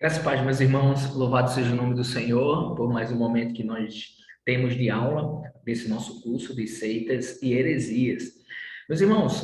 Graças a paz, meus irmãos, louvado seja o nome do Senhor por mais um momento que nós temos de aula desse nosso curso de seitas e heresias. Meus irmãos,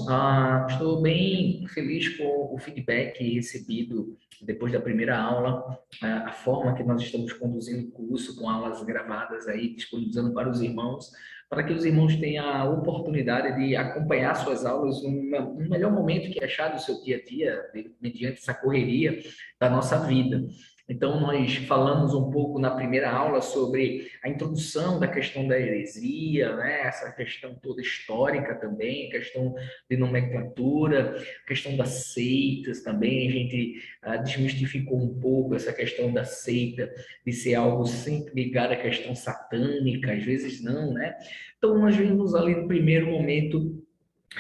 estou bem feliz com o feedback recebido depois da primeira aula, a forma que nós estamos conduzindo o curso com aulas gravadas aí, disponibilizando para os irmãos, para que os irmãos tenham a oportunidade de acompanhar suas aulas no melhor momento que achar do seu dia a dia, mediante essa correria da nossa vida. Então, nós falamos um pouco na primeira aula sobre a introdução da questão da heresia, né? Essa questão toda histórica também, a questão de nomenclatura, a questão das seitas também. A gente desmistificou um pouco essa questão da seita, de ser algo sempre ligado à questão satânica, às vezes não, né? Então, nós vimos ali no primeiro momento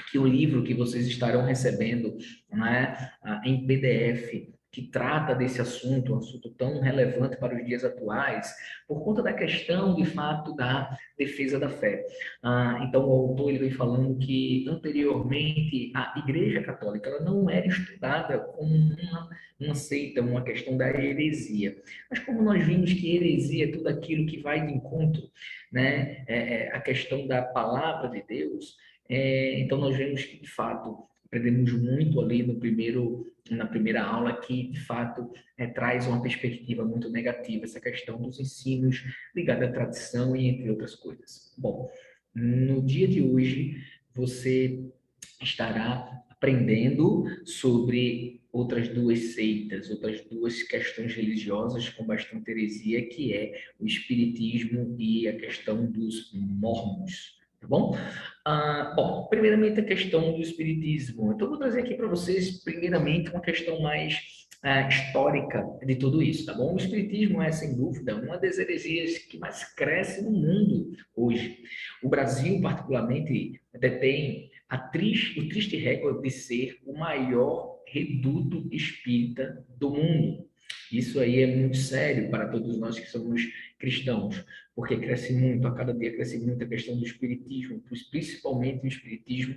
que o livro que vocês estarão recebendo, né, em PDF, que trata desse assunto, um assunto tão relevante para os dias atuais, por conta da questão, de fato, da defesa da fé. Então, o autor ele vem falando que, anteriormente, a Igreja Católica ela não era estudada como uma seita, uma questão da heresia. Mas como nós vimos que heresia é tudo aquilo que vai de encontro, né, a questão da palavra de Deus, então, nós vemos que, de fato, aprendemos muito ali na primeira aula, que, de fato, traz uma perspectiva muito negativa, essa questão dos ensinos ligados à tradição e entre outras coisas. Bom, no dia de hoje, você estará aprendendo sobre outras duas seitas, outras duas questões religiosas com bastante heresia, que é o espiritismo e a questão dos mormons, tá bom? Bom, primeiramente a questão do espiritismo. Então, eu vou trazer aqui para vocês, primeiramente, uma questão mais histórica de tudo isso, tá bom? O espiritismo é, sem dúvida, uma das heresias que mais cresce no mundo hoje. O Brasil, particularmente, detém o triste recorde de ser o maior reduto espírita do mundo. Isso aí é muito sério para todos nós que somos cristãos, porque cresce muito, a cada dia cresce muito a questão do espiritismo, principalmente o espiritismo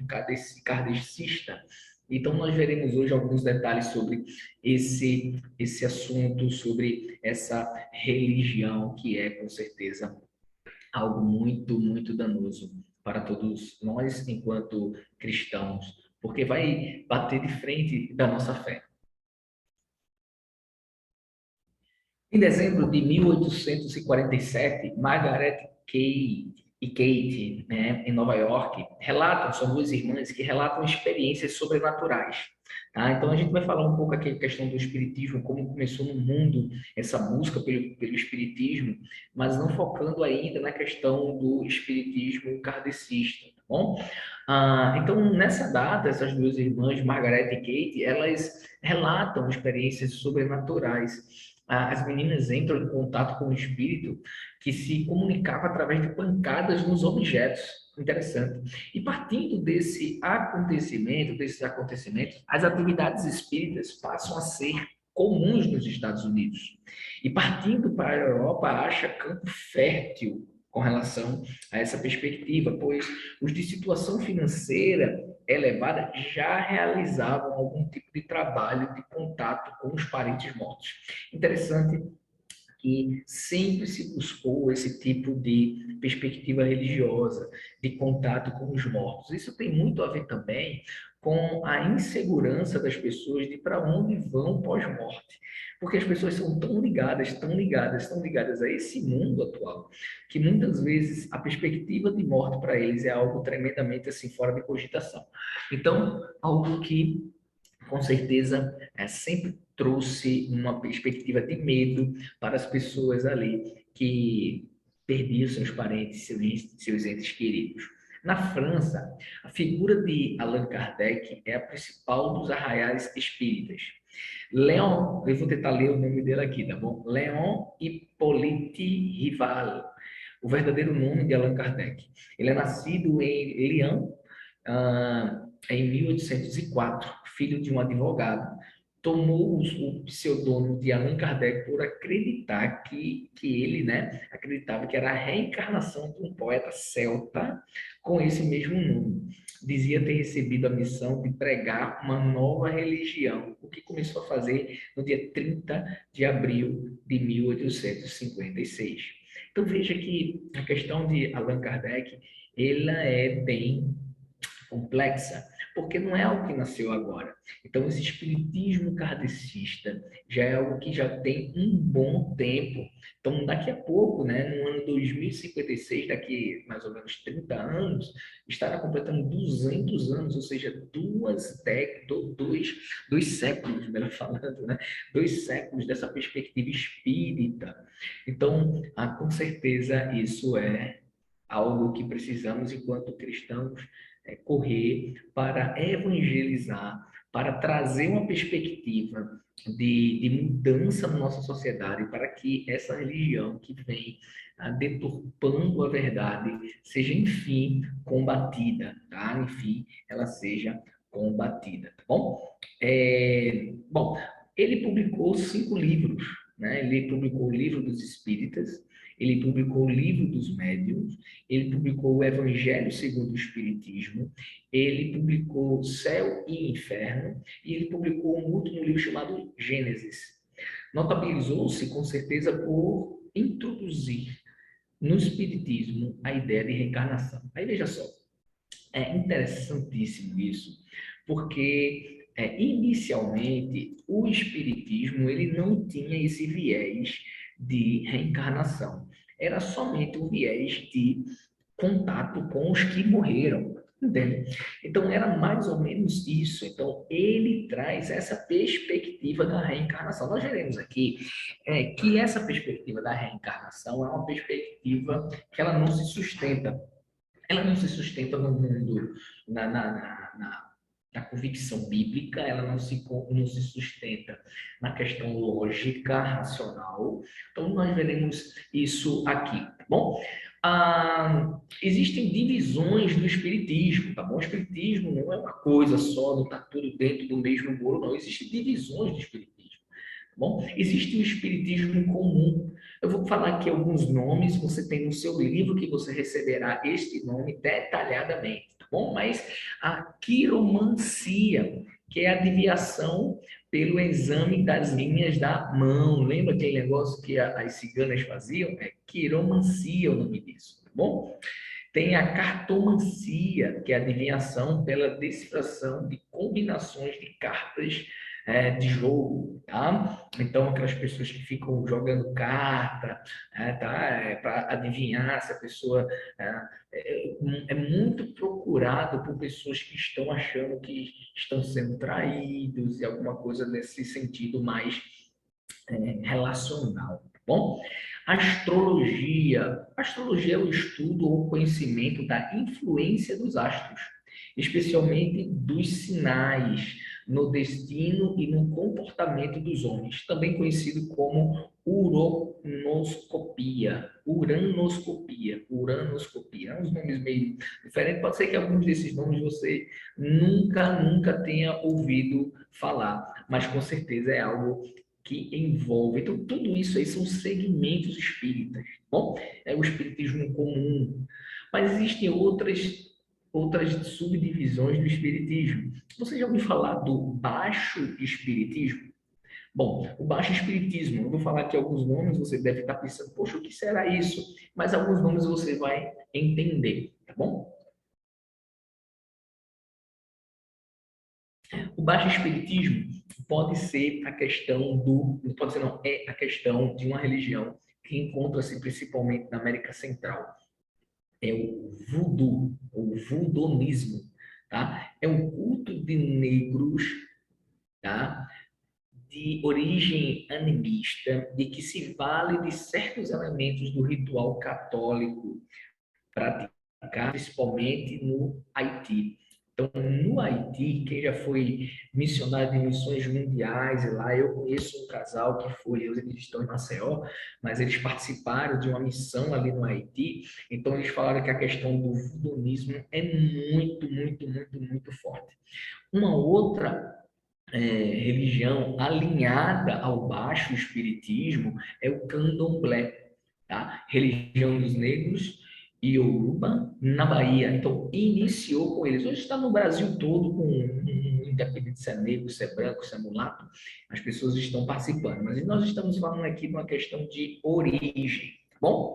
kardecista. Então, nós veremos hoje alguns detalhes sobre esse assunto, sobre essa religião que é, com certeza, algo muito, muito danoso para todos nós, enquanto cristãos, porque vai bater de frente da nossa fé. Em dezembro de 1847, Margaret e Kate, né, em Nova York, são duas irmãs que relatam experiências sobrenaturais. Tá? Então, a gente vai falar um pouco aqui a questão do espiritismo, como começou no mundo essa busca pelo espiritismo, mas não focando ainda na questão do espiritismo kardecista, tá bom? Então, nessa data, essas duas irmãs, Margaret e Kate, elas relatam experiências sobrenaturais. As meninas entram em contato com o espírito que se comunicava através de pancadas nos objetos. Interessante. E partindo desses acontecimentos, as atividades espíritas passam a ser comuns nos Estados Unidos. E partindo para a Europa, acha campo fértil com relação a essa perspectiva, pois os de situação financeira elevada já realizavam algum tipo de trabalho de contato com os parentes mortos. Interessante que sempre se buscou esse tipo de perspectiva religiosa, de contato com os mortos. Isso tem muito a ver também com a insegurança das pessoas de para onde vão pós-morte. Porque as pessoas são tão ligadas, tão ligadas, tão ligadas a esse mundo atual, que muitas vezes a perspectiva de morte para eles é algo tremendamente assim fora de cogitação. Então, algo que com certeza sempre trouxe uma perspectiva de medo para as pessoas ali que perdiam seus parentes, seus entes queridos. Na França, a figura de Allan Kardec é a principal dos arraiais espíritas. Léon, eu vou tentar ler o nome dele aqui, tá bom? Léon Hippolyte Rival, o verdadeiro nome de Allan Kardec. Ele é nascido em Lyon, em 1804, filho de um advogado. tomou o pseudônimo de Allan Kardec por acreditar que ele, né, acreditava que era a reencarnação de um poeta celta com esse mesmo nome. Dizia ter recebido a missão de pregar uma nova religião, o que começou a fazer no dia 30 de abril de 1856. Então veja que a questão de Allan Kardec, ela é bem complexa, porque não é algo que nasceu agora. Então, esse espiritismo kardecista já é algo que já tem um bom tempo. Então, daqui a pouco, né, no ano 2056, daqui mais ou menos 30 anos, estará completando 200 anos, ou seja, duas décadas, dois séculos, melhor falando, né? 2 séculos dessa perspectiva espírita. Então, com certeza, isso é algo que precisamos, enquanto cristãos, correr para evangelizar, para trazer uma perspectiva de mudança na nossa sociedade, para que essa religião que vem deturpando a verdade seja, enfim, combatida, tá? Enfim, ela seja combatida, tá bom? Bom, ele publicou 5 livros, né? Ele publicou o Livro dos Espíritas, ele publicou o Livro dos Médiuns, ele publicou o Evangelho segundo o Espiritismo, ele publicou Céu e Inferno, e ele publicou um último livro chamado Gênesis. Notabilizou-se, com certeza, por introduzir no Espiritismo a ideia de reencarnação. Aí veja só, é interessantíssimo isso, porque inicialmente o Espiritismo ele não tinha esse viés de reencarnação. Era somente o viés de contato com os que morreram, entende? Então era mais ou menos isso. Então ele traz essa perspectiva da reencarnação. Nós veremos aqui que essa perspectiva da reencarnação é uma perspectiva que ela não se sustenta. Ela não se sustenta no mundo, na convicção bíblica, ela não se sustenta na questão lógica, racional. Então, nós veremos isso aqui, tá bom? Existem divisões do espiritismo, tá bom? O espiritismo não é uma coisa só, não está tudo dentro do mesmo bolo, não. Existem divisões do espiritismo, tá bom? Existe o espiritismo comum. Eu vou falar aqui alguns nomes, você tem no seu livro que você receberá este nome detalhadamente, tá bom? Mas a quiromancia, que é a adivinhação pelo exame das linhas da mão. Lembra aquele negócio que as ciganas faziam? É quiromancia o nome disso, tá bom? Tem a cartomancia, que é a adivinhação pela decifração de combinações de cartas de jogo, tá? Então, aquelas pessoas que ficam jogando carta, tá? Para adivinhar se a pessoa é muito procurado por pessoas que estão achando que estão sendo traídos e alguma coisa nesse sentido mais relacional, tá bom? Astrologia. Astrologia é o estudo ou conhecimento da influência dos astros, especialmente dos sinais no destino e no comportamento dos homens, também conhecido como uronoscopia, uranoscopia. É uns nomes meio diferentes. Pode ser que alguns desses nomes você nunca tenha ouvido falar, mas com certeza é algo que envolve. Então, tudo isso aí são segmentos espíritas. Bom, é o espiritismo comum. Mas existem outras subdivisões do espiritismo. Você já ouviu falar do baixo espiritismo? Bom, o baixo espiritismo, eu vou falar aqui alguns nomes, você deve estar pensando, poxa, o que será isso? Mas alguns nomes você vai entender, tá bom? O baixo espiritismo pode ser a questão pode ser não, é a questão de uma religião que encontra-se principalmente na América Central. É o voodoo, o voodonismo, tá? É um culto de negros, tá? De origem animista e que se vale de certos elementos do ritual católico praticado principalmente no Haiti. Então, no Haiti, quem já foi missionário de missões mundiais, e lá eu conheço um casal que foi, eles estão em Maceió, mas eles participaram de uma missão ali no Haiti, então eles falaram que a questão do voodooismo é muito forte. Uma outra religião alinhada ao baixo espiritismo é o candomblé, tá? Religião dos negros e Yoruba na Bahia. Então, iniciou com eles. Hoje está no Brasil todo, independente se é negro, se é branco, se é mulato, as pessoas estão participando. Mas nós estamos falando aqui de uma questão de origem, tá bom?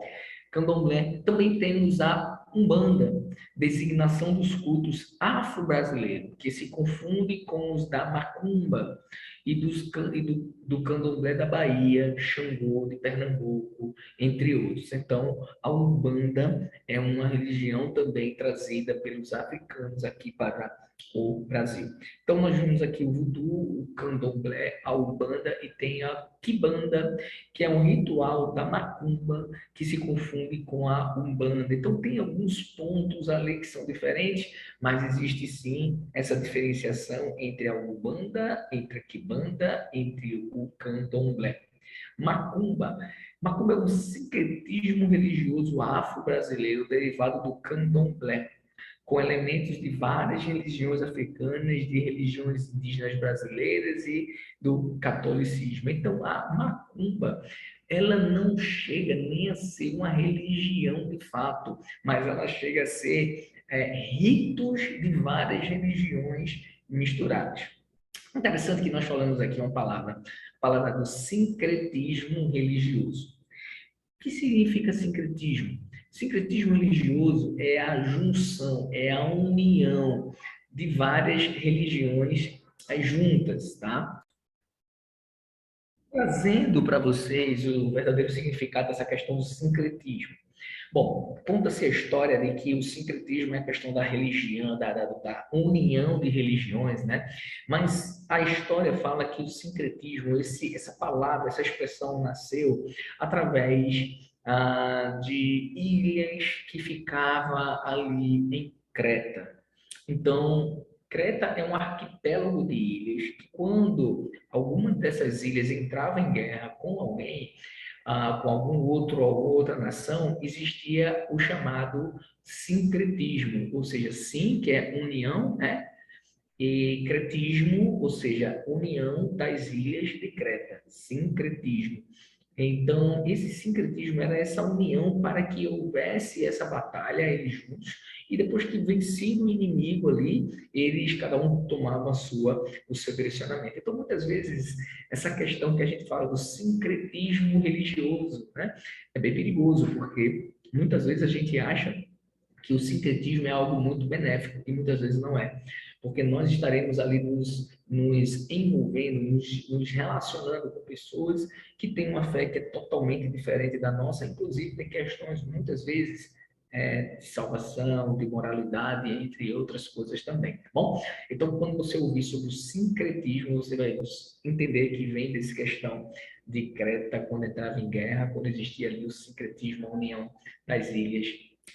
Candomblé. Também temos a Umbanda, designação dos cultos afro-brasileiros, que se confunde com os da Macumba do Candomblé da Bahia, Xangô de Pernambuco, entre outros. Então, a Umbanda é uma religião também trazida pelos africanos aqui para o Brasil. Então, nós vimos aqui o Voodoo, o Candomblé, a Umbanda e tem a Kibanda, que é um ritual da Macumba que se confunde com a Umbanda. Então, tem alguns pontos ali que são diferentes, mas existe sim essa diferenciação entre a Umbanda, entre a Kibanda, entre o Candomblé. Macumba. Macumba é um sincretismo religioso afro-brasileiro derivado do Candomblé, com elementos de várias religiões africanas, de religiões indígenas brasileiras e do catolicismo. Então, a macumba, ela não chega nem a ser uma religião de fato, mas ela chega a ser ritos de várias religiões misturadas. Interessante que nós falamos aqui uma palavra, a palavra do sincretismo religioso. O que significa sincretismo? Sincretismo religioso é a junção, é a união de várias religiões juntas, tá? Trazendo para vocês o verdadeiro significado dessa questão do sincretismo. Bom, conta-se a história de que o sincretismo é a questão da religião, da união de religiões, né? Mas a história fala que o sincretismo, essa palavra, essa expressão nasceu através de ilhas que ficava ali em Creta. Então, Creta é um arquipélago de ilhas que, quando alguma dessas ilhas entrava em guerra com alguém, com algum outro ou outra nação, existia o chamado sincretismo, ou seja, sim, que é união, né? E cretismo, ou seja, união das ilhas de Creta, sincretismo. Então, esse sincretismo era essa união para que houvesse essa batalha, eles juntos, e depois que vencido o inimigo ali, eles, cada um tomava o seu direcionamento. Então, muitas vezes, essa questão que a gente fala do sincretismo religioso, né, é bem perigoso, porque muitas vezes a gente acha que o sincretismo é algo muito benéfico, e muitas vezes não é. Porque nós estaremos ali nos envolvendo, nos relacionando com pessoas que têm uma fé que é totalmente diferente da nossa, inclusive tem questões, muitas vezes, de salvação, de moralidade, entre outras coisas também, tá bom? Então, quando você ouvir sobre o sincretismo, você vai entender que vem dessa questão de Creta, quando entrava em guerra, quando existia ali o sincretismo, a união das ilhas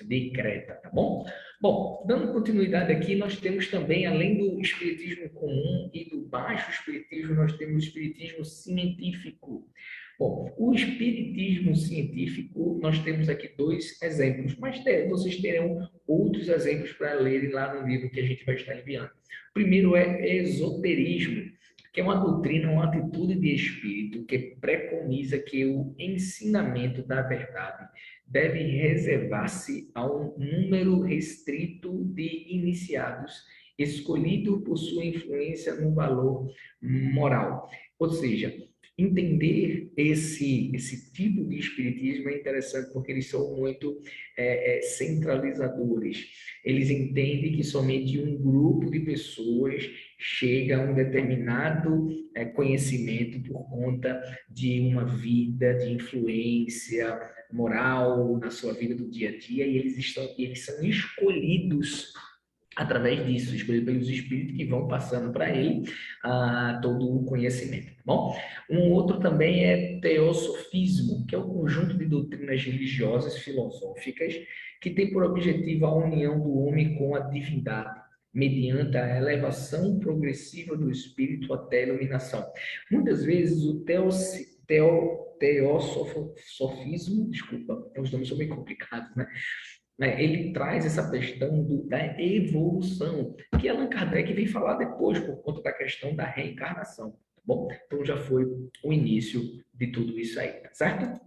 de Creta, tá bom? Bom, dando continuidade aqui, nós temos também, além do espiritismo comum e do baixo espiritismo, nós temos o espiritismo científico. Bom, o espiritismo científico, nós temos aqui dois exemplos, mas vocês terão outros exemplos para lerem lá no livro que a gente vai estar enviando. O primeiro é esoterismo, que é uma doutrina, uma atitude de espírito que preconiza que o ensinamento da verdade deve reservar-se a um número restrito de iniciados, escolhido por sua influência no valor moral. Ou seja, entender esse tipo de espiritismo é interessante porque eles são muito centralizadores. Eles entendem que somente um grupo de pessoas chega a um determinado conhecimento por conta de uma vida de influência moral na sua vida do dia a dia e eles são escolhidos através disso, escolhidos pelos espíritos que vão passando para ele todo o conhecimento, tá bom? Um outro também é teosofismo, que é o conjunto de doutrinas religiosas filosóficas que tem por objetivo a união do homem com a divindade, mediante a elevação progressiva do espírito até a iluminação. Muitas vezes o teosofismo, desculpa, os nomes são bem complicados, né? né? Ele traz essa questão da evolução, que Allan Kardec vem falar depois, por conta da questão da reencarnação, tá bom? Então já foi o início de tudo isso aí, tá certo?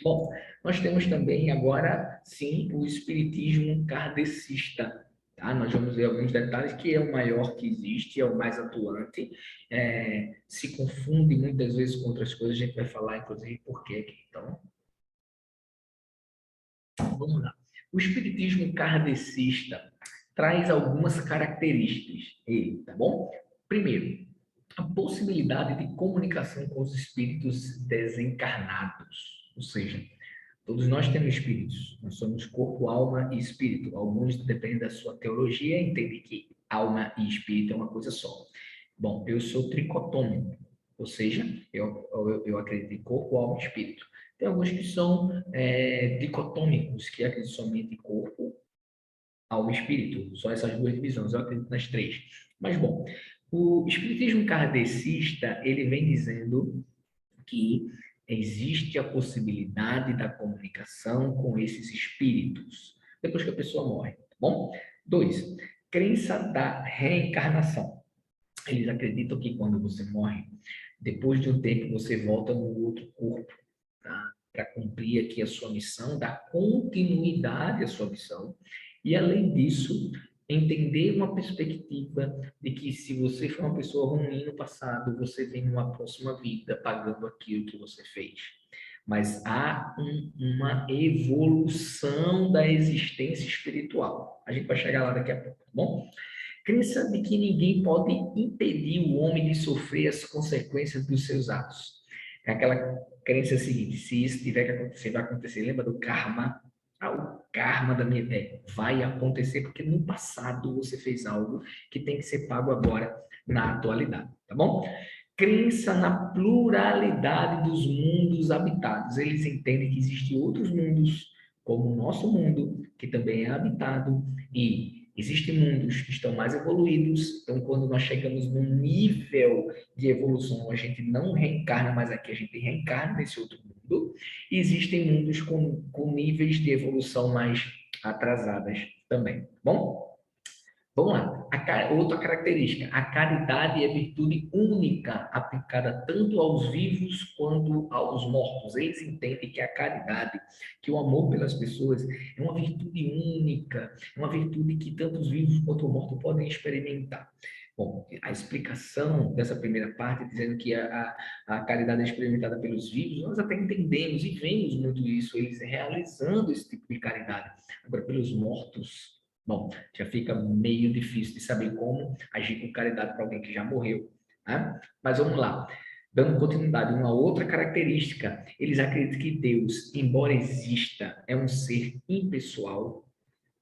Bom, nós temos também agora, sim, o espiritismo kardecista. Tá? Nós vamos ver alguns detalhes, que é o maior que existe, é o mais atuante, se confunde muitas vezes com outras coisas, a gente vai falar, inclusive, por quê aqui. Então, vamos lá. O espiritismo kardecista traz algumas características, ele, tá bom? Primeiro, a possibilidade de comunicação com os espíritos desencarnados, ou seja, todos nós temos espíritos, nós somos corpo, alma e espírito. Alguns, dependem da sua teologia, entendem que alma e espírito é uma coisa só. Bom, eu sou tricotômico, ou seja, eu acredito em corpo, alma e espírito. Tem alguns que são dicotômicos, que acreditam somente em corpo, alma e espírito. Só essas duas divisões, eu acredito nas três. Mas, bom, o espiritismo kardecista, ele vem dizendo que existe a possibilidade da comunicação com esses espíritos, depois que a pessoa morre, tá bom? Dois, crença da reencarnação. Eles acreditam que quando você morre, depois de um tempo você volta no outro corpo, tá? Para cumprir aqui a sua missão, dar continuidade à sua missão. E além disso, entender uma perspectiva de que se você foi uma pessoa ruim no passado, você vem numa próxima vida pagando aquilo que você fez. Mas há uma evolução da existência espiritual. A gente vai chegar lá daqui a pouco, tá bom? Crença de que ninguém pode impedir o homem de sofrer as consequências dos seus atos. É aquela crença seguinte: se isso tiver que acontecer, vai acontecer. Lembra do karma? Ah, o karma da minha ideia vai acontecer porque no passado você fez algo que tem que ser pago agora na atualidade, tá bom? Crença na pluralidade dos mundos habitados. Eles entendem que existem outros mundos, como o nosso mundo, que também é habitado, e existem mundos que estão mais evoluídos. Então, quando nós chegamos num nível de evolução, a gente não reencarna, mas aqui a gente reencarna nesse outro mundo. E existem mundos com níveis de evolução mais atrasadas também, tá bom? Vamos lá. Outra característica: a caridade é virtude única, aplicada tanto aos vivos quanto aos mortos. Eles entendem que a caridade, que o amor pelas pessoas, é uma virtude única, é uma virtude que tanto os vivos quanto os mortos podem experimentar. Bom, a explicação dessa primeira parte, dizendo que a caridade é experimentada pelos vivos, nós até entendemos e vemos muito isso, eles realizando esse tipo de caridade. Agora, pelos mortos, bom, já fica meio difícil de saber como agir com caridade para alguém que já morreu, né? Mas vamos lá. Dando continuidade, uma outra característica, eles acreditam que Deus, embora exista, é um ser impessoal,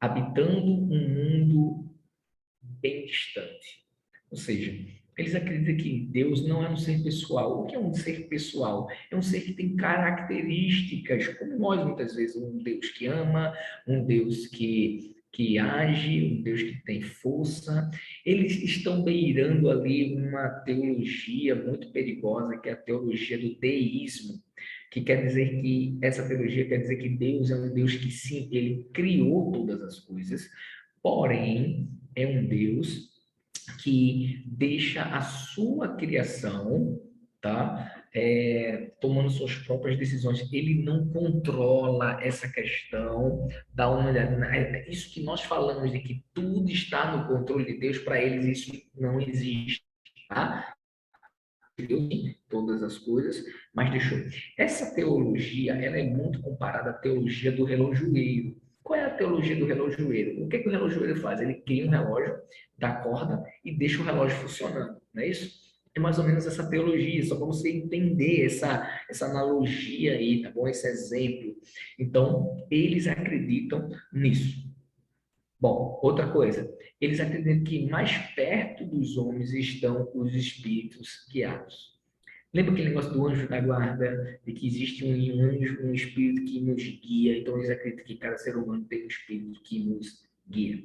habitando um mundo bem distante. Ou seja, eles acreditam que Deus não é um ser pessoal. O que é um ser pessoal? É um ser que tem características, como nós muitas vezes, um Deus que ama, um Deus que age, um Deus que tem força. Eles estão beirando ali uma teologia muito perigosa, que é a teologia do deísmo, que quer dizer que, essa teologia quer dizer que Deus é um Deus que sim, ele criou todas as coisas, porém, é um Deus que deixa a sua criação, tá? Tomando suas próprias decisões. Ele não controla essa questão. Dá uma olhada. Isso que nós falamos de que tudo está no controle de Deus, para eles isso não existe, tá? Deus tem todas as coisas, mas deixou. Essa teologia, ela é muito comparada à teologia do relojoeiro. Qual é a teologia do relojoeiro? O que, que o relojoeiro faz? Ele cria um relógio, dá corda e deixa o relógio funcionando, não é isso? É mais ou menos essa teologia, só para você entender essa analogia aí, tá bom? Esse exemplo. Então, eles acreditam nisso. Bom, outra coisa, eles acreditam que mais perto dos homens estão os espíritos guiados. Lembra aquele negócio do anjo da guarda, de que existe um anjo, um espírito que nos guia? Então eles acreditam que cada ser humano tem um espírito que nos guia.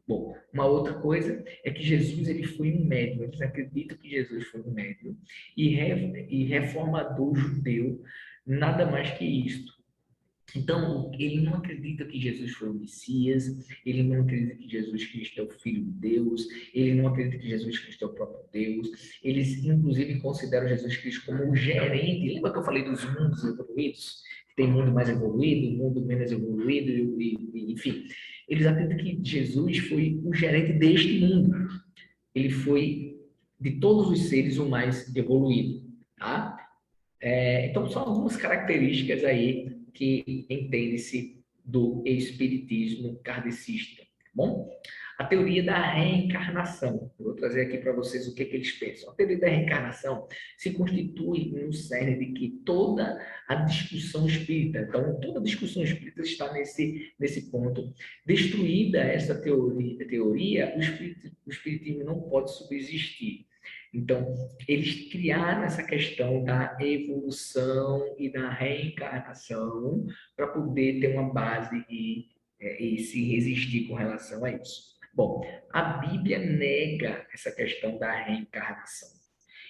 Bom, uma outra coisa é que Jesus ele foi um médium. Eles acreditam que Jesus foi um médium e reformador judeu, nada mais que isto. Então, ele não acredita que Jesus foi o Messias, ele não acredita que Jesus Cristo é o Filho de Deus, ele não acredita que Jesus Cristo é o próprio Deus. Eles, inclusive, consideram Jesus Cristo como o gerente. Lembra que eu falei dos mundos evoluídos? Tem mundo mais evoluído, mundo menos evoluído, enfim. Eles acreditam que Jesus foi o gerente deste mundo. Ele foi, de todos os seres, o mais evoluído, tá? Então, são algumas características aí que entende-se do espiritismo kardecista, tá bom? A teoria da reencarnação. Eu vou trazer aqui para vocês o que, que eles pensam. A teoria da reencarnação se constitui no cerne de que toda a discussão espírita, então toda a discussão espírita está nesse ponto. Destruída essa teoria, o espiritismo não pode subsistir. Então, eles criaram essa questão da evolução e da reencarnação para poder ter uma base e se resistir com relação a isso. Bom, a Bíblia nega essa questão da reencarnação.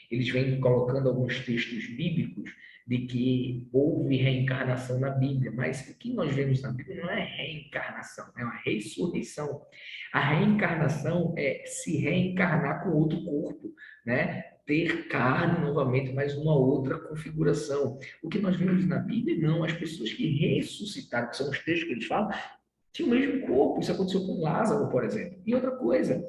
Eles vêm colocando alguns textos bíblicos de que houve reencarnação na Bíblia, mas o que nós vemos na Bíblia não é reencarnação, é uma ressurreição. A reencarnação é se reencarnar com outro corpo, né? Ter carne novamente, mas uma outra configuração. O que nós vemos na Bíblia, não. As pessoas que ressuscitaram, que são os textos que eles falam, tinham o mesmo corpo. Isso aconteceu com Lázaro, por exemplo. E outra coisa,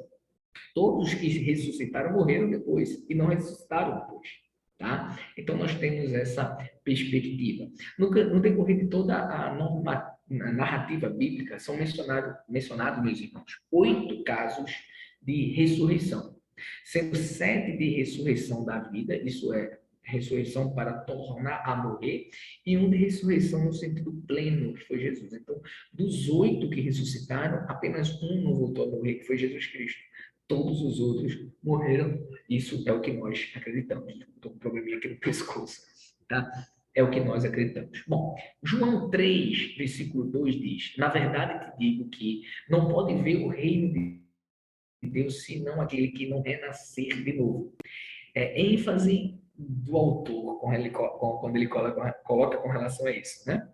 todos que ressuscitaram morreram depois e não ressuscitaram depois. Tá? Então, nós temos essa perspectiva. No decorrer de toda a narrativa bíblica, são mencionados, meus irmãos, 8 casos de ressurreição, sendo 7 de ressurreição da vida, isso é, ressurreição para tornar a morrer, e um de ressurreição no sentido pleno, que foi Jesus. Então, dos 8 que ressuscitaram, apenas um não voltou a morrer, que foi Jesus Cristo. Todos os outros morreram. Isso é o que nós acreditamos. Estou com um probleminha aqui no pescoço, tá? É o que nós acreditamos. Bom, João 3, versículo 2 diz: Na verdade te digo que não pode ver o reino de Deus senão aquele que não renascer de novo. É ênfase do autor quando ele coloca com relação a isso, né?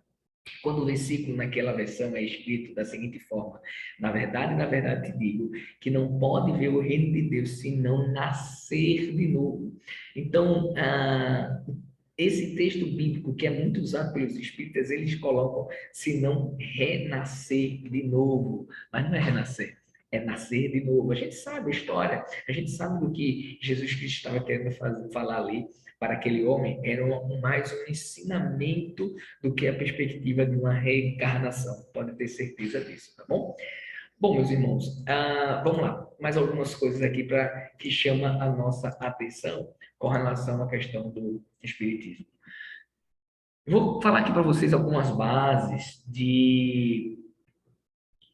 Quando o versículo naquela versão é escrito da seguinte forma: na verdade te digo que não pode ver o reino de Deus se não nascer de novo. Então, esse texto bíblico, que é muito usado pelos espíritas, eles colocam se não renascer de novo. Mas não é renascer, é nascer de novo. A gente sabe a história, a gente sabe do que Jesus Cristo estava querendo falar ali para aquele homem, era mais um ensinamento do que a perspectiva de uma reencarnação. Pode ter certeza disso, tá bom? Bom, meus irmãos, vamos lá. Mais algumas coisas aqui para que chama a nossa atenção com relação à questão do espiritismo. Vou falar aqui para vocês algumas bases de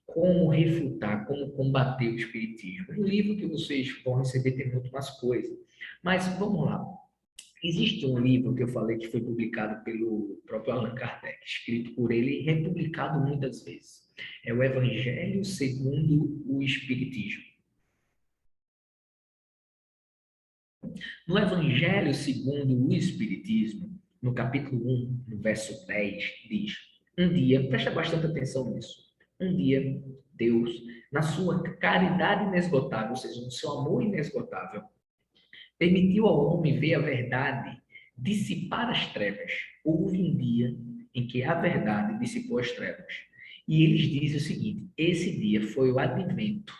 como refutar, como combater o espiritismo. No livro que vocês vão receber tem muito mais coisas. Mas vamos lá. Existe um livro que eu falei que foi publicado pelo próprio Allan Kardec, escrito por ele e republicado muitas vezes. É o Evangelho segundo o Espiritismo. No Evangelho segundo o Espiritismo, no capítulo 1, no verso 10, diz: Um dia, presta bastante atenção nisso, um dia Deus, na sua caridade inesgotável, ou seja, no seu amor inesgotável, permitiu ao homem ver a verdade dissipar as trevas. Houve um dia em que a verdade dissipou as trevas. E eles dizem o seguinte: esse dia foi o advento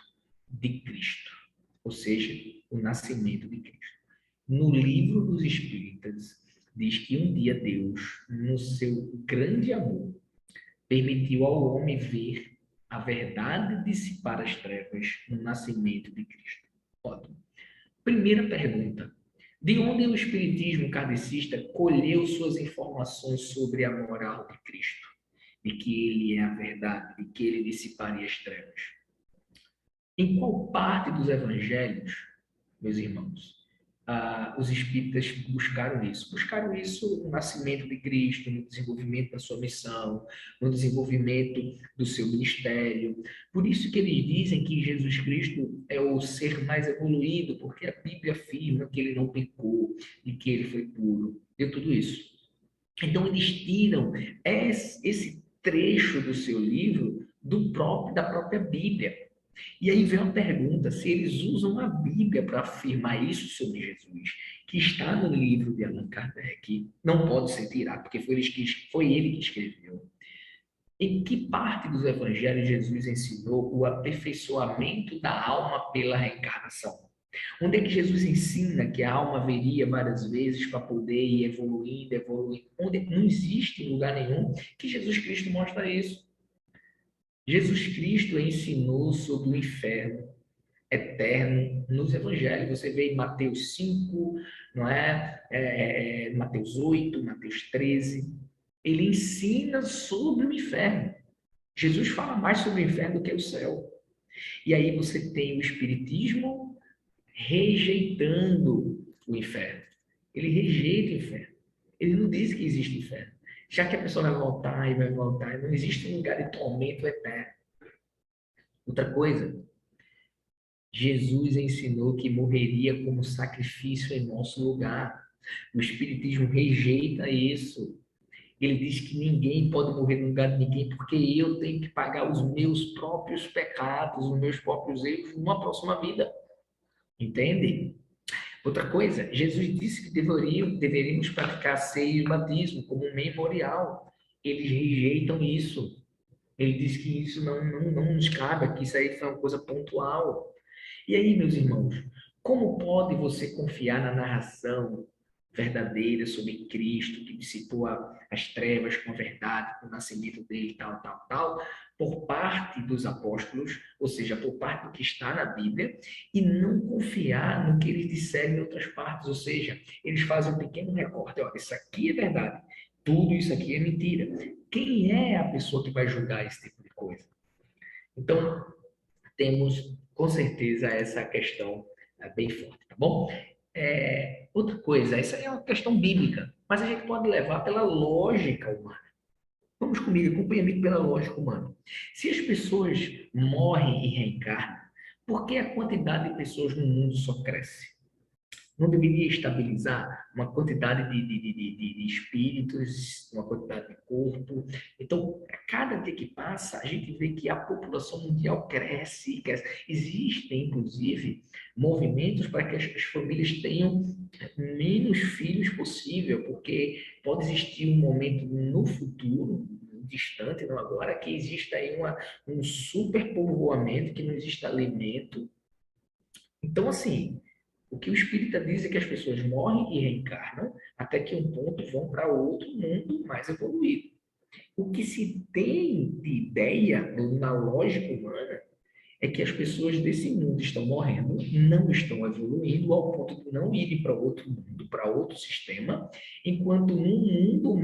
de Cristo, ou seja, o nascimento de Cristo. No livro dos Espíritas, diz que um dia Deus, no seu grande amor, permitiu ao homem ver a verdade dissipar as trevas no nascimento de Cristo. Ótimo. Primeira pergunta: de onde o espiritismo kardecista colheu suas informações sobre a moral de Cristo? De que ele é a verdade, de que ele dissiparia as trevas? Em qual parte dos evangelhos, meus irmãos, os espíritas buscaram isso? Buscaram isso no nascimento de Cristo, no desenvolvimento da sua missão, no desenvolvimento do seu ministério. Por isso que eles dizem que Jesus Cristo é o ser mais evoluído, porque a Bíblia afirma que ele não pecou e que ele foi puro. Deu tudo isso. Então, eles tiram esse trecho do seu livro da própria Bíblia. E aí vem uma pergunta: se eles usam a Bíblia para afirmar isso sobre Jesus, que está no livro de Allan Kardec, não pode ser tirado, porque foi ele que escreveu. Em que parte dos evangelhos Jesus ensinou o aperfeiçoamento da alma pela reencarnação? Onde é que Jesus ensina que a alma viria várias vezes para poder ir evoluindo, evoluindo? Onde não existe em lugar nenhum que Jesus Cristo mostra isso. Jesus Cristo ensinou sobre o inferno eterno nos evangelhos. Você vê em Mateus 5, não é? Mateus 8, Mateus 13. Ele ensina sobre o inferno. Jesus fala mais sobre o inferno do que o céu. E aí você tem o Espiritismo rejeitando o inferno. Ele rejeita o inferno. Ele não diz que existe inferno. Já que a pessoa vai voltar e vai voltar, não existe um lugar de tormento eterno. Outra coisa, Jesus ensinou que morreria como sacrifício em nosso lugar. O Espiritismo rejeita isso. Ele diz que ninguém pode morrer no lugar de ninguém, porque eu tenho que pagar os meus próprios pecados, os meus próprios erros numa próxima vida. Entende? Outra coisa, Jesus disse que deveríamos praticar a ceia e o batismo como um memorial. Eles rejeitam isso. Ele diz que isso não nos cabe, que isso aí foi uma coisa pontual. E aí, meus irmãos, como pode você confiar na narração verdadeira sobre Cristo, que dissipou as trevas com a verdade, com o nascimento dele, tal, tal, tal, por parte dos apóstolos, ou seja, por parte do que está na Bíblia, e não confiar no que eles disseram em outras partes, ou seja, eles fazem um pequeno recorte, ó, isso aqui é verdade, tudo isso aqui é mentira. Quem é a pessoa que vai julgar esse tipo de coisa? Então, temos com certeza essa questão bem forte, tá bom? Outra coisa, essa é uma questão bíblica, mas a gente pode levar pela lógica humana. Vamos comigo, acompanha-me pela lógica humana. Se as pessoas morrem e reencarnam, por que a quantidade de pessoas no mundo só cresce? Não deveria estabilizar uma quantidade de espíritos, uma quantidade de corpo. Então, a cada dia que passa, a gente vê que a população mundial cresce e cresce. Existem, inclusive, movimentos para que as famílias tenham menos filhos possível, porque pode existir um momento no futuro, distante, não agora, que exista aí um superpovoamento, que não exista alimento. Então, assim, o que o espírita diz é que as pessoas morrem e reencarnam até que um ponto vão para outro mundo mais evoluído. O que se tem de ideia na lógica humana é que as pessoas desse mundo estão morrendo, não estão evoluindo ao ponto de não irem para outro mundo, para outro sistema, enquanto num mundo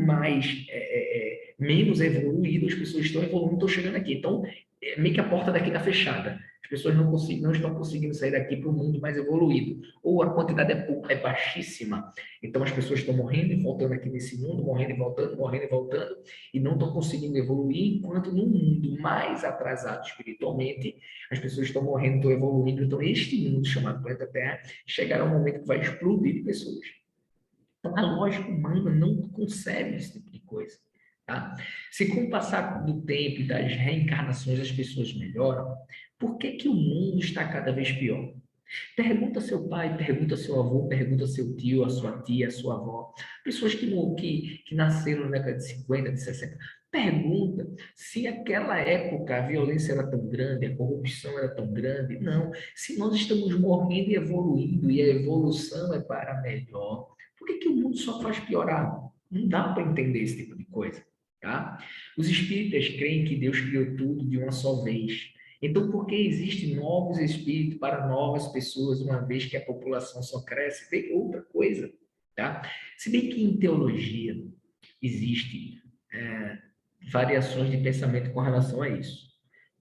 menos evoluído as pessoas estão evoluindo, estão chegando aqui. Então, meio que a porta daqui está fechada. As pessoas não estão conseguindo sair daqui para o mundo mais evoluído. Ou a quantidade é baixíssima. Então as pessoas estão morrendo e voltando aqui nesse mundo, morrendo e voltando, e não estão conseguindo evoluir, enquanto no mundo mais atrasado espiritualmente, as pessoas estão morrendo, estão evoluindo. Então este mundo chamado planeta Terra chegará um momento que vai explodir de pessoas. Então a lógica humana não concebe esse tipo de coisa. Tá? Se com o passar do tempo e das reencarnações as pessoas melhoram, por que que o mundo está cada vez pior? Pergunta seu pai, pergunta seu avô, pergunta seu tio, a sua tia, a sua avó, pessoas que nasceram na década de 50, de 60. Pergunta se aquela época a violência era tão grande, a corrupção era tão grande. Não. Se nós estamos morrendo e evoluindo, e a evolução é para melhor, por que que o mundo só faz piorar? Não dá para entender esse tipo de coisa. Tá? Os espíritas creem que Deus criou tudo de uma só vez. Então, por que existem novos espíritos para novas pessoas, uma vez que a população só cresce? Tem outra coisa, tá? Se bem que em teologia existe variações de pensamento com relação a isso.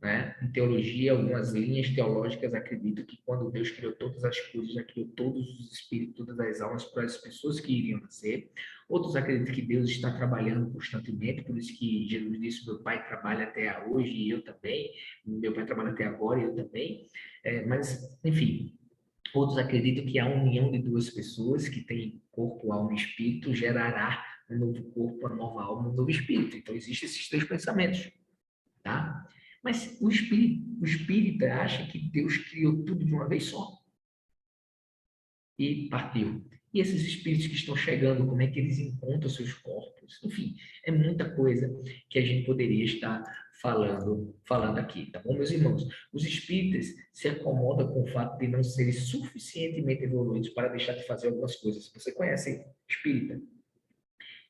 Né? Em teologia, algumas linhas teológicas acreditam que quando Deus criou todas as coisas, já criou todos os espíritos, todas as almas para as pessoas que iriam nascer. Outros acreditam que Deus está trabalhando constantemente, por isso que Jesus disse: meu pai trabalha até hoje e eu também, meu pai trabalha até agora e eu também. Mas, enfim, outros acreditam que a união de duas pessoas que têm corpo, alma e espírito gerará um novo corpo, uma nova alma, um novo espírito. Então, existem esses três pensamentos, tá? Mas o espírita acha que Deus criou tudo de uma vez só e partiu. E esses espíritos que estão chegando, como é que eles encontram seus corpos? Enfim, é muita coisa que a gente poderia estar falando aqui, tá bom, meus irmãos? Os espíritas se acomodam com o fato de não serem suficientemente evoluídos para deixar de fazer algumas coisas. Você conhece espírita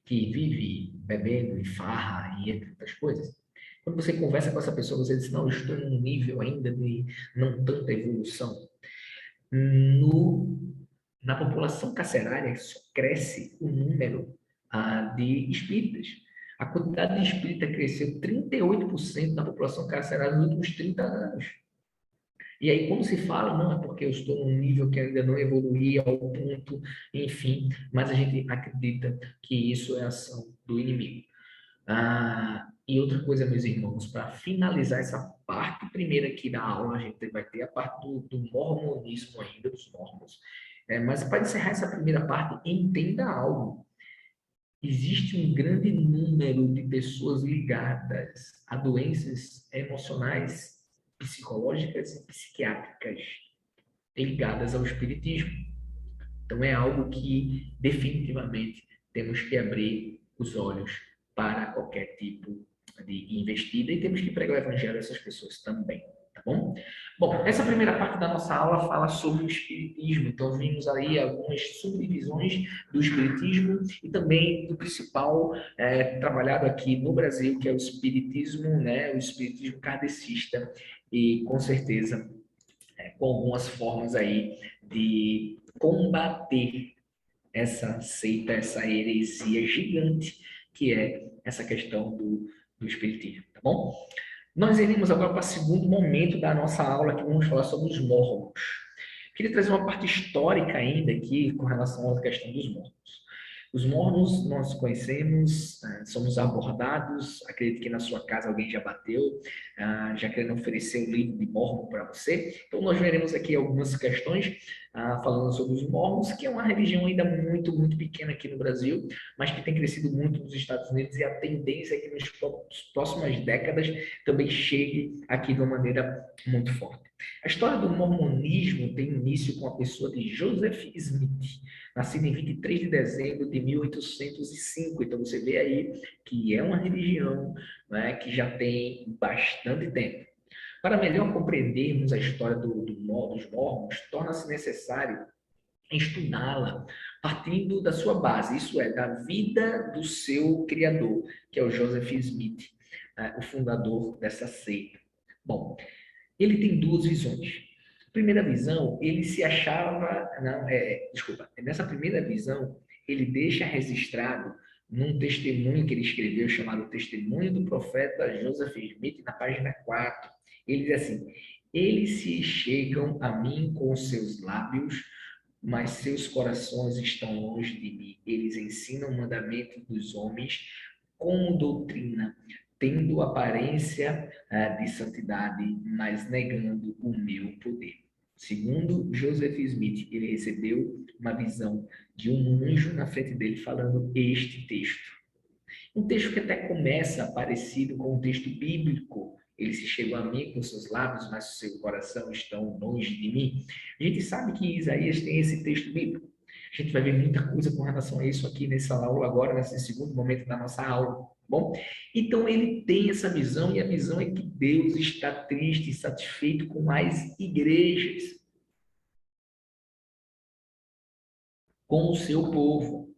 que vive bebendo em farra e entre outras coisas? Quando você conversa com essa pessoa, você diz, não, eu estou num nível ainda de não tanta evolução. No Na população carcerária só cresce o número de espíritas. A quantidade de espírita cresceu 38% na população carcerária nos últimos 30 anos. E aí, quando se fala, não é porque eu estou num nível que ainda não evoluí ao ponto, enfim, mas a gente acredita que isso é ação do inimigo. E outra coisa, meus irmãos, para finalizar essa parte primeira aqui da aula, a gente vai ter a parte do mormonismo ainda, dos mormons. Mas para encerrar essa primeira parte, entenda algo. Existe um grande número de pessoas ligadas a doenças emocionais, psicológicas e psiquiátricas ligadas ao espiritismo. Então é algo que definitivamente temos que abrir os olhos para qualquer tipo de investida e temos que pregar o evangelho a essas pessoas também, tá bom? Bom, essa primeira parte da nossa aula fala sobre o espiritismo, então vimos aí algumas subdivisões do espiritismo e também do principal trabalhado aqui no Brasil, que é o espiritismo, né, o espiritismo kardecista e com certeza com algumas formas aí de combater essa seita, essa heresia gigante que é essa questão do espiritismo, tá bom? Nós iremos agora para o segundo momento da nossa aula, que vamos falar sobre os mormons. Queria trazer uma parte histórica ainda aqui com relação à questão dos mormons. Os mormons nós conhecemos, somos abordados, acredito que na sua casa alguém já bateu, já querendo oferecer o livro de Mormon para você. Então nós veremos aqui algumas questões falando sobre os mormons, que é uma religião ainda muito, muito pequena aqui no Brasil, mas que tem crescido muito nos Estados Unidos e a tendência é que nas próximas décadas também chegue aqui de uma maneira muito forte. A história do mormonismo tem início com a pessoa de Joseph Smith, nascido em 23 de dezembro de 1805. Então você vê aí que é uma religião, né, que já tem bastante tempo. Para melhor compreendermos a história dos mormons, torna-se necessário estudá-la partindo da sua base, isso é, da vida do seu criador, que é o Joseph Smith, o fundador dessa seita. Bom, ele tem duas visões. Primeira visão, ele se achava, não, desculpa, nessa primeira visão, ele deixa registrado num testemunho que ele escreveu, chamado Testemunho do Profeta Joseph Smith, na página 4. Ele diz assim: eles se chegam a mim com seus lábios, mas seus corações estão longe de mim. Eles ensinam o mandamento dos homens como doutrina, tendo aparência de santidade, mas negando o meu poder. Segundo Joseph Smith, ele recebeu uma visão de um anjo na frente dele falando este texto. Um texto que até começa parecido com um texto bíblico. Ele se chegou a mim com seus lábios, mas o seu coração estão longe de mim. A gente sabe que Isaías tem esse texto bíblico. A gente vai ver muita coisa com relação a isso aqui nessa aula agora, nesse segundo momento da nossa aula, tá bom? Então ele tem essa visão e a visão é que Deus está triste e satisfeito com as igrejas, com o seu povo.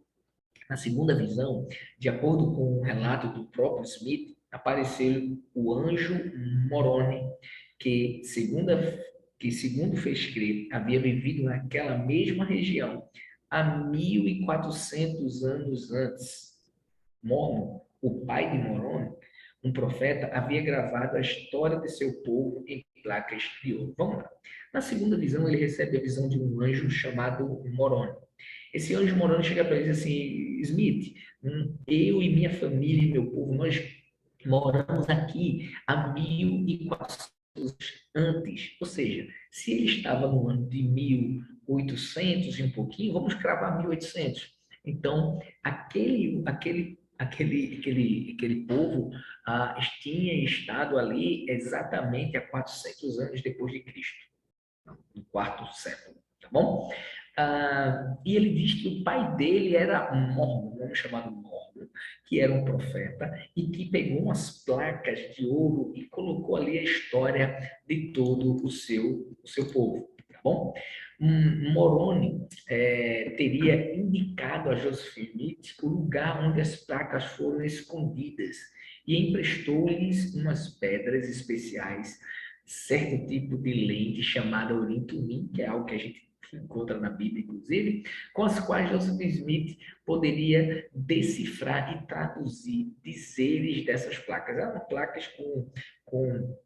Na segunda visão, de acordo com o relato do próprio Smith, apareceu o anjo Moroni, que segundo fez crer, havia vivido naquela mesma região há 1.400 anos antes. Mormon, o pai de Moroni, um profeta, havia gravado a história de seu povo em placas de ouro. Vamos lá. Na segunda visão, ele recebe a visão de um anjo chamado Moroni. Esse anjo Moroni chega para ele e diz assim: Smith, eu e minha família e meu povo, nós moramos aqui há 1.400 antes. Ou seja, se ele estava no ano de 1.800 e um pouquinho, vamos cravar 1.800. Então, aquele povo tinha estado ali exatamente há 400 anos depois de Cristo, no quarto século, tá bom? E ele diz que o pai dele era Mormon, um homem chamado Mormon, que era um profeta e que pegou umas placas de ouro e colocou ali a história de todo o seu povo, tá bom? Moroni teria indicado a Joseph Smith o lugar onde as placas foram escondidas e emprestou-lhes umas pedras especiais, certo tipo de lente chamada Urim-Tumim, que é algo que a gente encontra na Bíblia, inclusive, com as quais Joseph Smith poderia decifrar e traduzir dizeres dessas placas. Eram placas com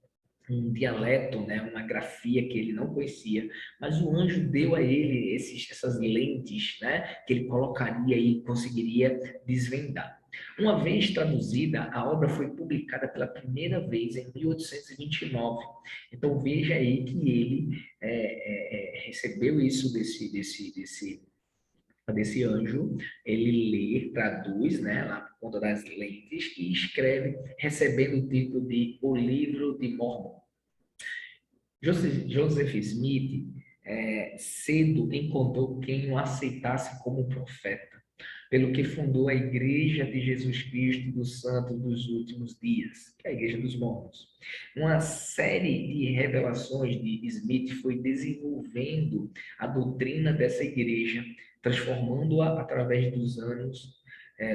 um dialeto, né, uma grafia que ele não conhecia, mas o anjo deu a ele essas lentes, né, que ele colocaria e conseguiria desvendar. Uma vez traduzida, a obra foi publicada pela primeira vez em 1829. Então veja aí que ele recebeu isso desse anjo, ele lê, traduz, né, lá por conta das lentes e escreve, recebendo o título de O Livro de Mormon. Joseph Smith cedo encontrou quem o aceitasse como profeta, pelo que fundou a Igreja de Jesus Cristo dos Santos dos Últimos Dias, que é a Igreja dos Mormons. Uma série de revelações de Smith foi desenvolvendo a doutrina dessa igreja, transformando-a através dos anos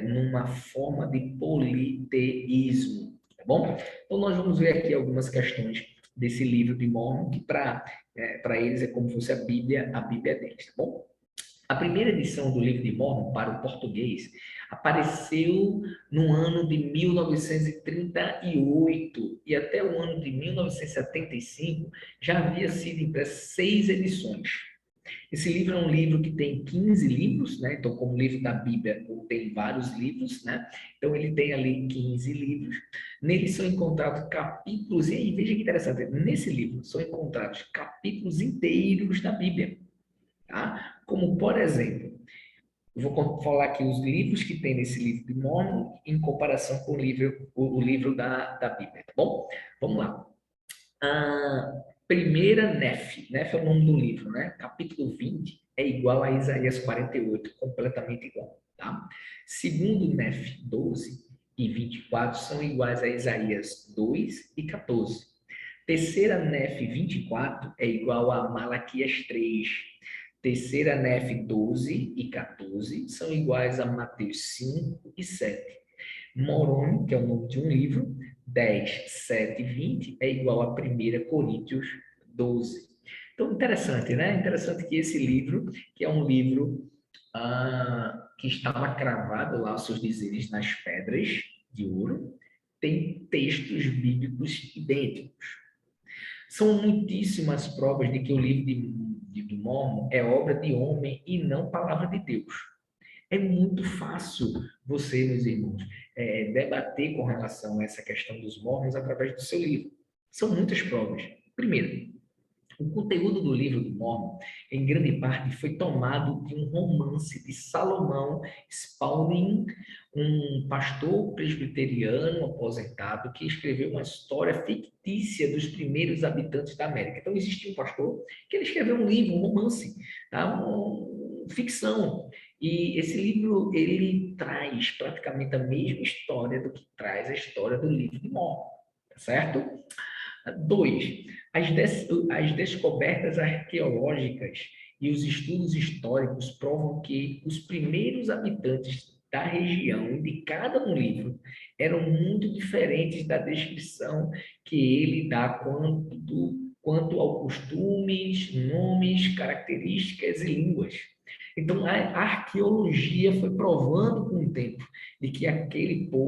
numa forma de politeísmo, tá bom? Então nós vamos ver aqui algumas questões desse livro de Mormon, que para eles é como se fosse a Bíblia deles, tá bom? A primeira edição do livro de Mormon para o português apareceu no ano de 1938 e até o ano de 1975 já havia sido impressa 6 edições. Esse livro é um livro que tem 15 livros, né? Então, como o livro da Bíblia tem vários livros, né? Então, ele tem ali 15 livros. Nele são encontrados capítulos, e aí, veja que interessante, nesse livro são encontrados capítulos inteiros da Bíblia, tá? Como, por exemplo, eu vou falar aqui os livros que tem nesse livro de Mormon em comparação com o livro da Bíblia, tá bom? Vamos lá. Primeira Nef, Nef é o nome do livro, né? Capítulo 20 é igual a Isaías 48, completamente igual, tá? Segundo Nef 12 e 24 são iguais a Isaías 2 e 14. Terceira Nef 24 é igual a Malaquias 3. Terceira Nef 12 e 14 são iguais a Mateus 5 e 7. Moroni, que é o nome de um livro, 10, 7 e 20 é igual a 1 Coríntios 12. Então, interessante, né? Interessante que esse livro, que é um livro que estava cravado lá, os seus dizeres nas pedras de ouro, tem textos bíblicos idênticos. São muitíssimas provas de que o livro de Mormon é obra de homem e não palavra de Deus. É muito fácil você, meus irmãos, debater com relação a essa questão dos mormons através do seu livro. São muitas provas. Primeiro, o conteúdo do livro do Mormon, em grande parte, foi tomado de um romance de Salomão Spalding, um pastor presbiteriano aposentado que escreveu uma história fictícia dos primeiros habitantes da América. Então, existia um pastor que ele escreveu um livro, um romance, tá? Ficção. E esse livro, ele traz praticamente a mesma história do que traz a história do livro de Mormon, tá certo? 2. As descobertas arqueológicas e os estudos históricos provam que os primeiros habitantes da região indicada no livro eram muito diferentes da descrição que ele dá quanto ao costumes, nomes, características e línguas. Então, a arqueologia foi provando com o tempo de que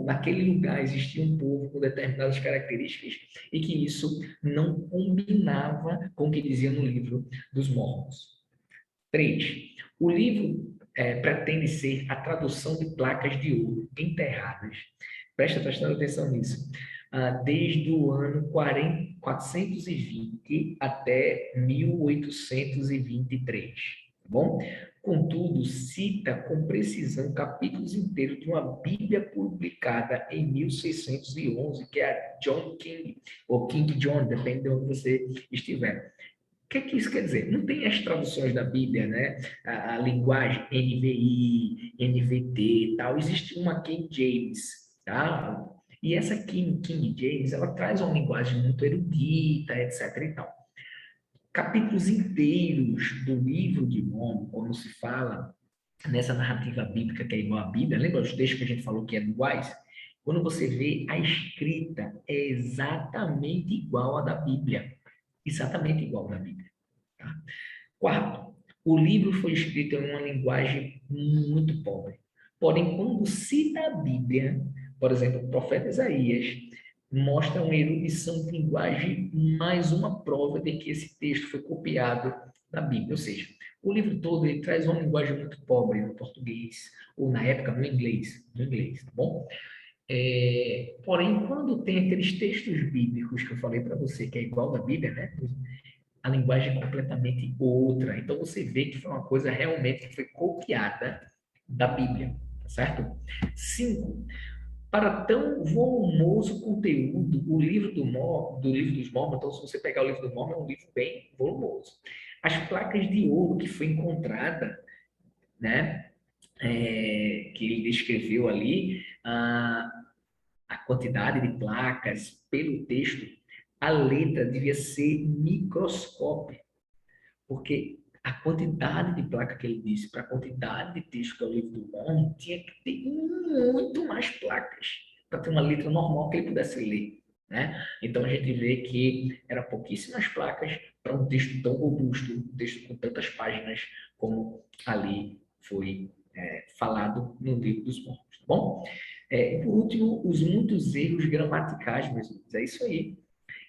naquele lugar existia um povo com determinadas características e que isso não combinava com o que dizia no livro dos Mormons. 3. O livro pretende ser a tradução de placas de ouro enterradas. Presta bastante atenção nisso. Desde o ano 420 até 1823. Tá bom? Contudo, cita com precisão capítulos inteiros de uma Bíblia publicada em 1611, que é a John King, ou King John, depende de onde você estiver. O que é que isso quer dizer? Não tem as traduções da Bíblia, né? A linguagem NVI, NVT e tal. Existe uma King James, tá? E essa King James, ela traz uma linguagem muito erudita, etc e tal. Capítulos inteiros do livro de Mormon, quando se fala nessa narrativa bíblica que é igual à Bíblia, lembra os textos que a gente falou que eram iguais? Quando você vê a escrita é exatamente igual à da Bíblia. Exatamente igual à da Bíblia. Tá? Quarto, o livro foi escrito em uma linguagem muito pobre. Porém, quando cita a Bíblia, por exemplo, o profeta Isaías, mostra uma erudição de linguagem, mais uma prova de que esse texto foi copiado da Bíblia. Ou seja, o livro todo ele traz uma linguagem muito pobre no português, ou na época no inglês, tá bom? Porém, quando tem aqueles textos bíblicos que eu falei para você, que é igual da Bíblia, né? A linguagem é completamente outra. Então você vê que foi uma coisa realmente que foi copiada da Bíblia, tá certo? 5. Para tão volumoso conteúdo, o livro do livro dos Mormons, então se você pegar o livro do Mormon, é um livro bem volumoso. As placas de ouro que foi encontrada, né, que ele descreveu ali, a quantidade de placas pelo texto, a letra devia ser microscópica, porque a quantidade de placa que ele disse para a quantidade de texto que é o livro do Mormon tinha que ter muito mais placas para ter uma letra normal que ele pudesse ler, né? Então a gente vê que eram pouquíssimas placas para um texto tão robusto, um texto com tantas páginas como ali foi falado no livro dos Mormons, tá bom? Por último, os muitos erros gramaticais, meus amigos, é isso aí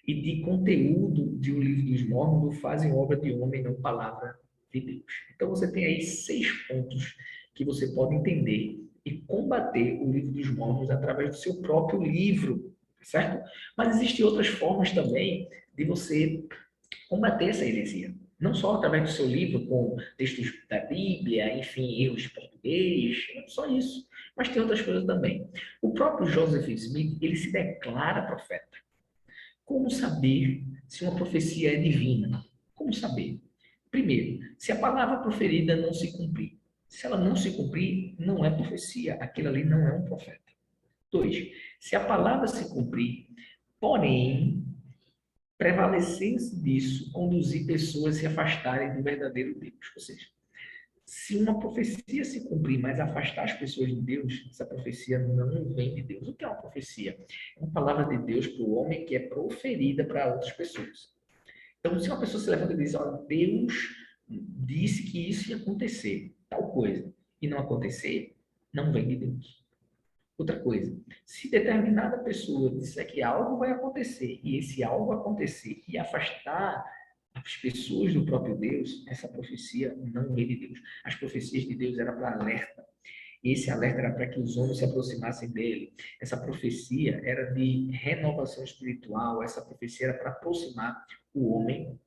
e de conteúdo de O Livro dos Mormons fazem obra de homem, não palavra de Deus. Então você tem aí 6 pontos que você pode entender e combater o Livro dos Mormons através do seu próprio livro, certo? Mas existem outras formas também de você combater essa heresia. Não só através do seu livro, com textos da Bíblia, enfim, erros de português, não só isso. Mas tem outras coisas também. O próprio Joseph Smith, ele se declara profeta. Como saber se uma profecia é divina? Como saber? Primeiro, se a palavra proferida não se cumprir. Se ela não se cumprir, não é profecia. Aquilo ali não é um profeta. Dois, se a palavra se cumprir, porém, prevalecer disso, conduzir pessoas a se afastarem do verdadeiro Deus. Ou seja, se uma profecia se cumprir, mas afastar as pessoas de Deus, essa profecia não vem de Deus. O que é uma profecia? É uma palavra de Deus para o homem que é proferida para outras pessoas. Então, se uma pessoa se levanta e diz, olha, Deus disse que isso ia acontecer, tal coisa, e não acontecer, não vem de Deus. Outra coisa, se determinada pessoa disser que algo vai acontecer, e esse algo acontecer e afastar as pessoas do próprio Deus, essa profecia não vem de Deus. As profecias de Deus eram para alerta. Esse alerta era para que os homens se aproximassem dele. Essa profecia era de renovação espiritual. Essa profecia era para aproximar o homem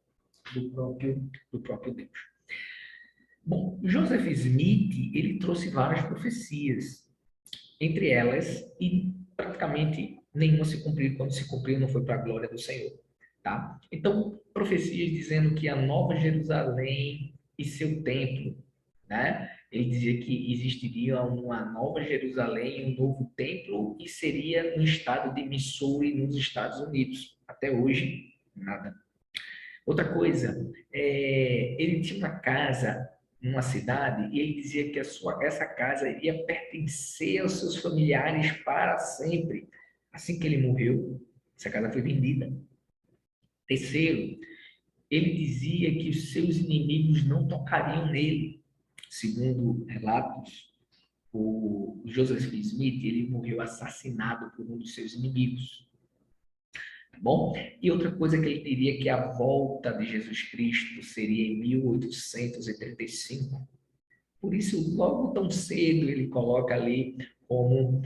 do próprio Deus. Bom, Joseph Smith, ele trouxe várias profecias, entre elas, e praticamente nenhuma se cumpriu. Quando se cumpriu, não foi para a glória do Senhor. Tá? Então, profecias dizendo que a Nova Jerusalém e seu templo, né? Ele dizia que existiria uma Nova Jerusalém, um novo templo, e seria no estado de Missouri, nos Estados Unidos. Até hoje, nada. Outra coisa, ele tinha uma casa numa cidade e ele dizia que essa casa iria pertencer aos seus familiares para sempre. Assim que ele morreu, essa casa foi vendida. Terceiro, ele dizia que os seus inimigos não tocariam nele. Segundo relatos, o Joseph Smith, ele morreu assassinado por um dos seus inimigos. Tá bom? E outra coisa que ele diria que a volta de Jesus Cristo seria em 1835. Por isso, logo tão cedo, ele coloca ali como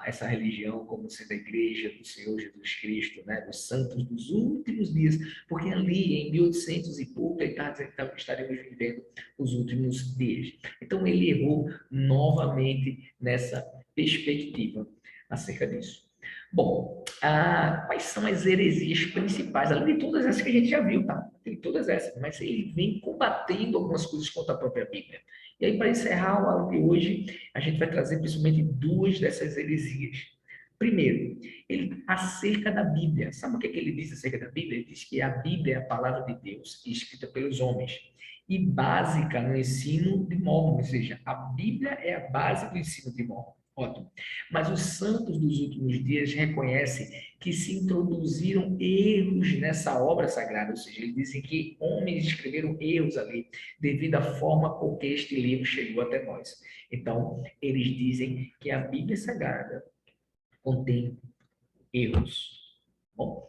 essa religião, como sendo a igreja do Senhor Jesus Cristo, né, dos santos dos últimos dias, porque ali em 1800 e pouco ele está dizendo que estaremos vivendo os últimos dias. Então ele errou novamente nessa perspectiva acerca disso. Bom, quais são as heresias principais, além de todas essas que a gente já viu, tá? Tem todas essas, mas ele vem combatendo algumas coisas contra a própria Bíblia. E aí, para encerrar o aula de hoje, a gente vai trazer principalmente duas dessas heresias. Primeiro, ele acerca da Bíblia. Sabe o que, é que ele diz acerca da Bíblia? Ele diz que a Bíblia é a palavra de Deus, escrita pelos homens, e básica no ensino de Mórmon, ou seja, a Bíblia é a base do ensino de Mórmon. Ótimo. Mas os santos dos últimos dias reconhecem que se introduziram erros nessa obra sagrada, ou seja, eles dizem que homens escreveram erros ali, devido à forma com que este livro chegou até nós. Então, eles dizem que a Bíblia Sagrada contém erros. Bom,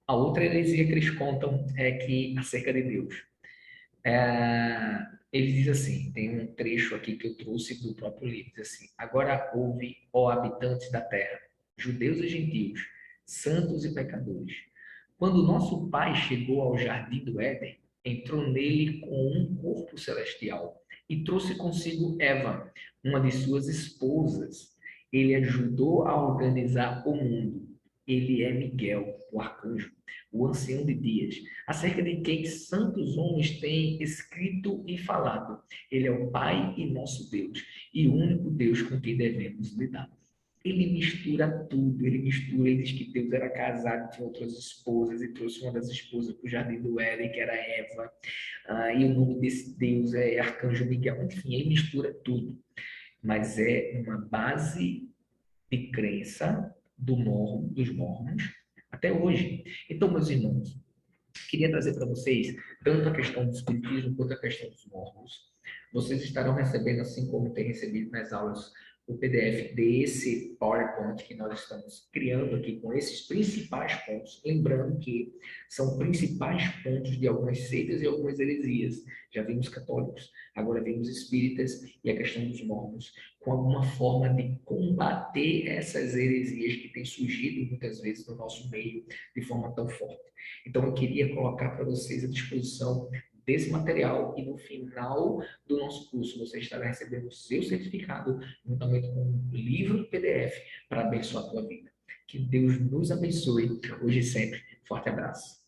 a outra heresia que eles contam é que acerca de Deus. Ele diz assim, tem um trecho aqui que eu trouxe do próprio livro, diz assim: agora ouve, ó habitantes da terra, judeus e gentios, santos e pecadores. Quando nosso pai chegou ao jardim do Éden, entrou nele com um corpo celestial e trouxe consigo Eva, uma de suas esposas. Ele ajudou a organizar o mundo. Ele é Miguel, o arcanjo, o ancião de dias, acerca de quem santos homens têm escrito e falado. Ele é o Pai e nosso Deus, e o único Deus com quem devemos lidar. Ele mistura tudo, ele mistura, ele diz que Deus era casado, tinha outras esposas, e trouxe uma das esposas para o jardim do Éden, que era Eva, e o nome desse Deus é Arcanjo Miguel, enfim, ele mistura tudo, mas é uma base de crença dos mormons até hoje. Então, meus irmãos, queria trazer para vocês tanto a questão do espiritismo quanto a questão dos mormons. Vocês estarão recebendo, assim como tem recebido nas aulas, o PDF desse PowerPoint que nós estamos criando aqui com esses principais pontos. Lembrando que são principais pontos de algumas seitas e algumas heresias. Já vimos católicos, agora vimos espíritas e a questão dos mormons, com alguma forma de combater essas heresias que têm surgido muitas vezes no nosso meio de forma tão forte. Então, eu queria colocar para vocês à disposição desse material e no final do nosso curso você estará recebendo o seu certificado juntamente com um livro PDF para abençoar a tua vida. Que Deus nos abençoe hoje e sempre. Forte abraço.